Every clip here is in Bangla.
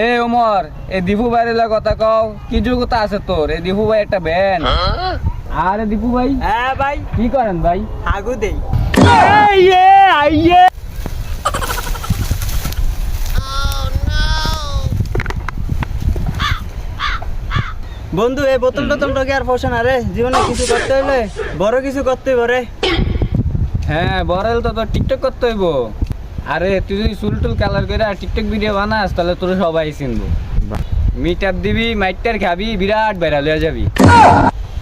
এ ওমর, এ দীপু ভাইয়ের কথা কও, কি যোগ্যতা আছে তোর? এ দীপু ভাই একটা ব্যান। আরে দীপু ভাই, হ্যাঁ ভাই, কি করেন ভাই? আগু দেই। বন্ধু, এই বোতল টোতলটাকে আর পোষে না রে। জীবনে কিছু করতে হইলে বড় কিছু করতে হইব রে। হ্যাঁ, বড়াল তো তোর টিকটক করতে হইব। আরে তুই যদি চুল টুল কালার করে টিকটক ভিডিও বানাস তাহলে তোর সবাই চিনবো। মিট আপ দিবি, মাইটার খাবি, বিরাট ভাইরাল হয়ে যাবি।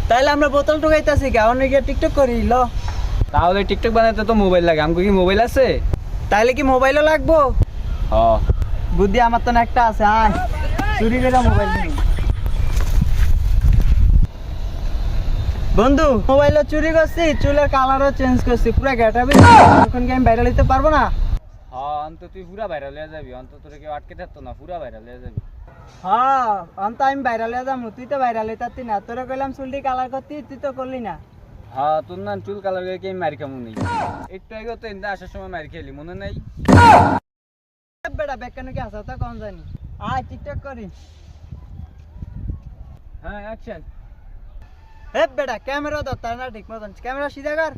তাইলে আমরা বোতল টোকাইতাছি কে? অনেক গিয়ে টিকটক করি ল। তাহলে টিকটক বানাতে তো মোবাইল লাগে। আমাকে কি মোবাইল আছে? তাইলে কি মোবাইলও লাগবো? হ, বুদ্ধি আমার তো না একটা আছে। আয় চুরি করে মোবাইল নিই। বন্ধু, মোবাইলও চুরি করছি, চুলের কালারও চেঞ্জ করছি, পুরো গেটাবি। এখন কি আমি ভাইরাল হইতে পারবো না? অন্ত তুই পুরা ভাইরাল হয়ে যাবি। অন্ত তোর কেউ আটকে থাকতো না, পুরা ভাইরাল হয়ে যাবি। হ্যাঁ, অন্ত আমি ভাইরাল হয়ে যাবো। তুই তো ভাইরাল হইতাতি না। তোরা কইলাম চুলটি কালার করতি, তুই তো করলি না। হ্যাঁ, তোর না চুল কালার করে কি আমি মারি খামু নেই? একটু আগে তো এনতে আসার সময় মারি খেলি, মনে নাই? বেটা বেকানো কি আসা তা কম জানি। আয় টিকটক করি। হ্যাঁ, অ্যাকশন। হে বেটা, ক্যামেরা ধরতে না ঠিক মতন। ক্যামেরা সিধা কর।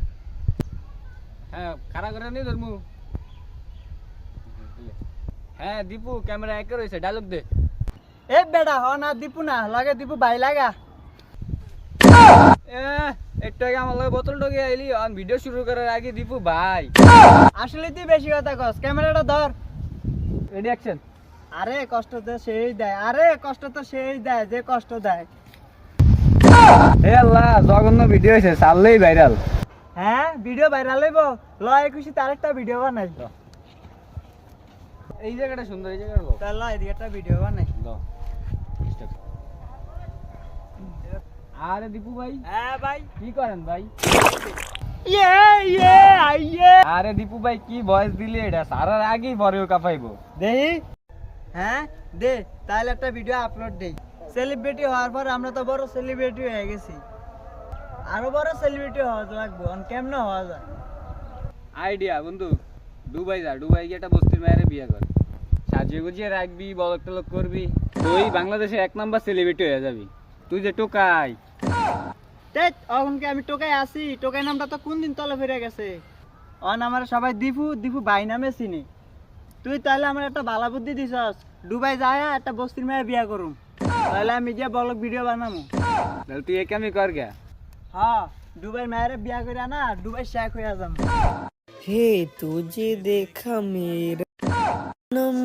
হ্যাঁ, খাড়া করে নি ধর্মু। হ্যাঁ দীপু, ক্যামেরা এক রয়েছে, ডায়লগ দে। এ বেটা, হ না দীপু না লাগে, দীপু ভাই লাগা। একটু আগে আমার লগে বোতল ঢোকে আইলি, আর ভিডিও শুরু করার আগে দীপু ভাই। আসলে তুই বেশি কথা কস। ক্যামেরাটা ধর। Ready, action. আরে কষ্ট তো সেই দেয়, আরে কষ্ট তো সেই দেয় যে কষ্ট দেয়। হে আল্লাহ, জঘন্য ভিডিও হয়েছে, চাললেই ভাইরাল। হ্যাঁ, ভিডিও ভাইরাল হইব। লয় খুশি তার একটা ভিডিও বানাই। এই জায়গাটা সুন্দর, এই জায়গাটা তার লয় এদিকে একটা ভিডিও বানাই। আরে দীপু ভাই, হ্যাঁ ভাই। কি করেন ভাই? আইয়ে। আরে দীপু ভাই, কি ভয়েস দিলি এটা? সারার আগেই পরেও কাঁপাইবো। দেহি। হ্যাঁ দে, তাহলে একটা ভিডিও আপলোড দেই। সেলিব্রিটি হওয়ার পর আমরা তো বড় সেলিব্রিটি হয়ে গেছি। আরো বড় সেলিব্রিটি হওয়া লাগবে। অন কেমনে হওয়া যায়? আইডিয়া বন্ধু, দুবাই যা, দুবাই গিয়ে একটা বস্তির মায়ের বিয়ে কর, সাজিয়ে গুজিয়ে রাখবি, বলক টলক করবি, তুই বাংলাদেশে 1 নাম্বার সেলিব্রিটি হয়ে যাবি। তুই যে টোকাই। অখনকে আমি টোকাই আছি। টোকাই নামটা তো কোন দিন তলে ফিরে গেছে। অন আমার সবাই দীপু দীপু ভাই নামে চিনি। তুই তাহলে আমার একটা ভালো বুদ্ধি দিছস। দুবাই যায় একটা বস্তির মেয়ে বিয়া করুম, তাহলে আমি গিয়ে ব্লগ ভিডিও বানামু। তাহলে তুই এই কামই কর গে। হ্যাঁ, দুবাই মেয়েরে বিয়া করে না, দুবাই শেখ হয়ে যাম। हे तुझे देखा मेरा नम